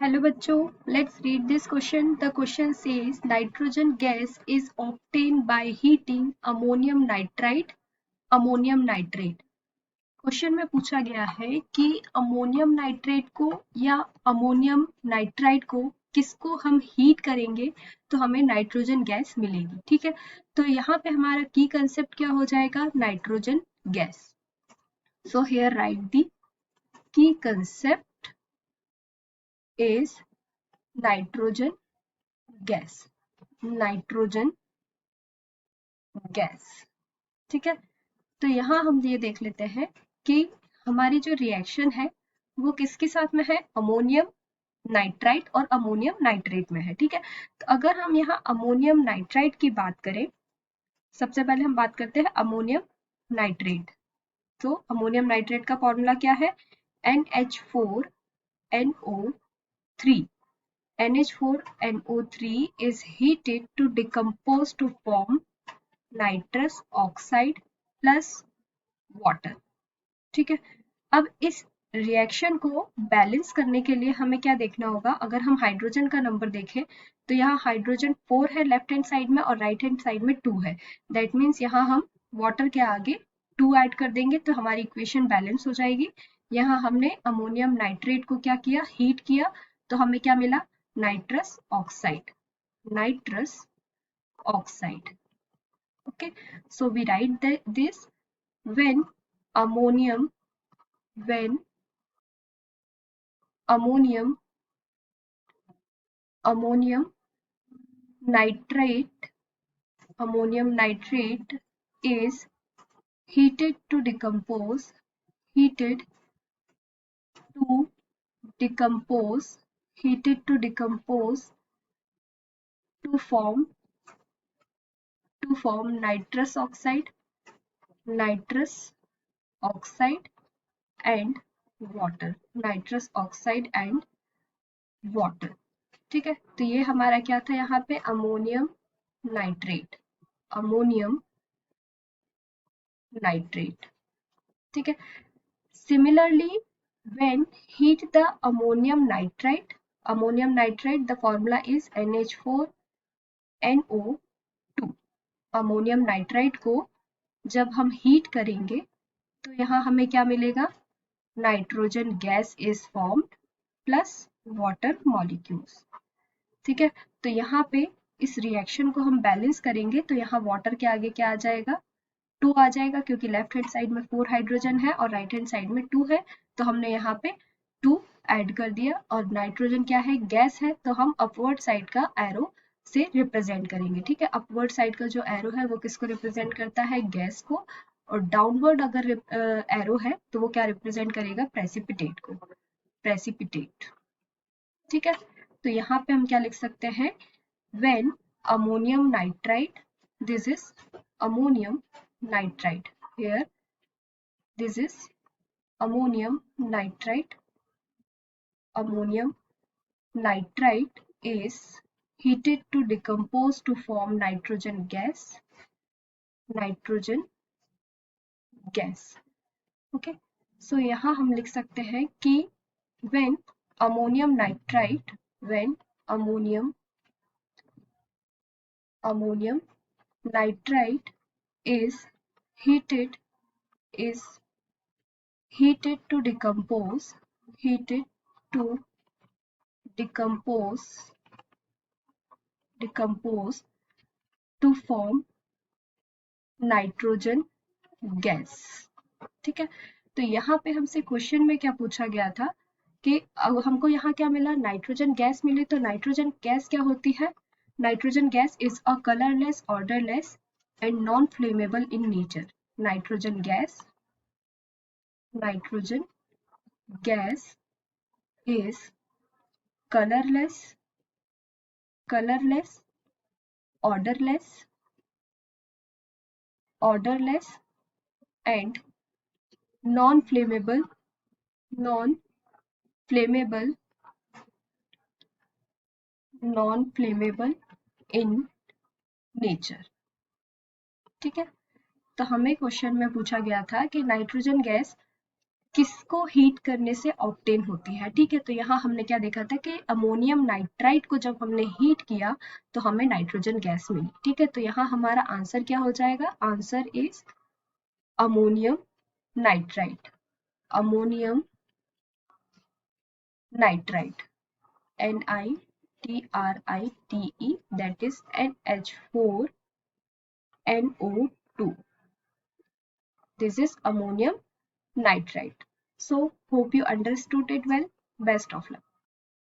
Hello बच्चों, let's read this question. The question says nitrogen gas is obtained by heating ammonium nitrate. Question में पूछा गया है कि अमोनियम नाइट्रेट को या अमोनियम नाइट्राइट को किसको हम हीट करेंगे तो हमें नाइट्रोजन गैस मिलेगी। ठीक है, तो यहाँ पे हमारा की कंसेप्ट क्या हो जाएगा, nitrogen gas. So here write the key concept is nitrogen gas, nitrogen gas. ठीक है, तो यहाँ हम ये देख लेते हैं कि हमारी जो रिएक्शन है वो किसके साथ में है, अमोनियम नाइट्राइट और अमोनियम नाइट्रेट में है। ठीक है, तो अगर हम यहाँ अमोनियम नाइट्राइट की बात करें, सबसे पहले हम बात करते हैं अमोनियम नाइट्रेट। तो अमोनियम नाइट्रेट का फॉर्मूला क्या है, NH4NO3। NH4NO3 is heated to decompose to form nitrous oxide plus water। ठीक है, अब इस रिएक्शन को बैलेंस करने के लिए हमें क्या देखना होगा, अगर हम हाइड्रोजन का नंबर देखें तो यहाँ हाइड्रोजन 4 है लेफ्ट हैंड साइड में और राइट हैंड साइड में 2 है। दैट मीन्स यहाँ हम वाटर के आगे 2 ऐड कर देंगे तो हमारी इक्वेशन बैलेंस हो जाएगी। यहाँ हमने अमोनियम नाइट्रेट को क्या किया, हीट किया, तो हमें क्या मिला, nitrous oxide, nitrous oxide. Okay, so we write this when ammonium nitrate is heated to decompose to form nitrous oxide and water, nitrous oxide and water। ठीक है, तो ये हमारा क्या था यहाँ पे, अमोनियम नाइट्रेट, अमोनियम नाइट्रेट। ठीक है, similarly when heat the ammonium nitrate, the formula is NH4NO2। Ammonium nitrite को जब हम हीट करेंगे तो यहाँ हमें क्या मिलेगा, nitrogen gas is formed plus water molecules. ठीक है, तो यहाँ पे इस रिएक्शन को हम बैलेंस करेंगे तो यहाँ वाटर के आगे क्या आ जाएगा, 2 आ जाएगा, क्योंकि लेफ्ट हैंड साइड में 4 हाइड्रोजन है और राइट हैंड साइड में 2 है, तो हमने यहाँ पे 2 ऐड कर दिया। और नाइट्रोजन क्या है, गैस है, तो हम अपवर्ड साइड का एरो से रिप्रेजेंट करेंगे। ठीक है, अपवर्ड साइड का जो एरो है वो किसको रिप्रेजेंट करता है, गैस को, और डाउनवर्ड अगर एरो है तो वो क्या रिप्रेजेंट करेगा, प्रेसिपिटेट को, प्रेसिपिटेट। ठीक है, तो यहाँ पे हम क्या लिख सकते हैं, when ammonium nitrate, this is ammonium nitrite, here this is ammonium nitrite is heated to decompose to form nitrogen gas, okay। so यहाँ हम लिख सकते हैं कि when ammonium nitrite is heated to decompose to form nitrogen gas. ठीक है, तो यहाँ पे हमसे क्वेश्चन में क्या पूछा गया था कि अब हमको यहाँ क्या मिला, नाइट्रोजन गैस मिली। तो नाइट्रोजन गैस क्या होती है, nitrogen gas is a colourless, odourless and non flammable in nature. Nitrogen gas is colorless, odorless and non-flammable in nature। ठीक है, तो हमें क्वेश्चन में पूछा गया था कि नाइट्रोजन गैस किसको हीट करने से ऑब्टेन होती है, ठीक है। तो यहाँ हमने क्या देखा था कि अमोनियम नाइट्राइट को जब हमने हीट किया तो हमें नाइट्रोजन गैस मिली, ठीक है। तो यहाँ हमारा आंसर क्या हो जाएगा, answer is ammonium nitrite, ammonium nitrite, NiTrite, that is NH4NO2. This is ammonium nitrite. So hope you understood it well. Best of luck.